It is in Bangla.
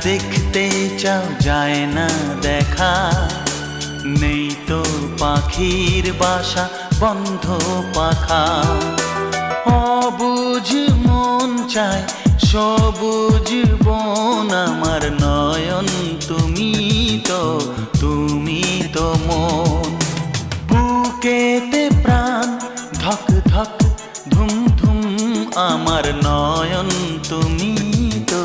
দেখতে চাও যায় না দেখা, নেই তো পাখির বাসা বন্ধ পাখা। অবুঝ মন চায় সবুজ বন, আমার নয়ন তুমি তো মন। বুকেতে প্রাণ ধক ধক ধুম ধুম, আমার নয়ন তুমি তো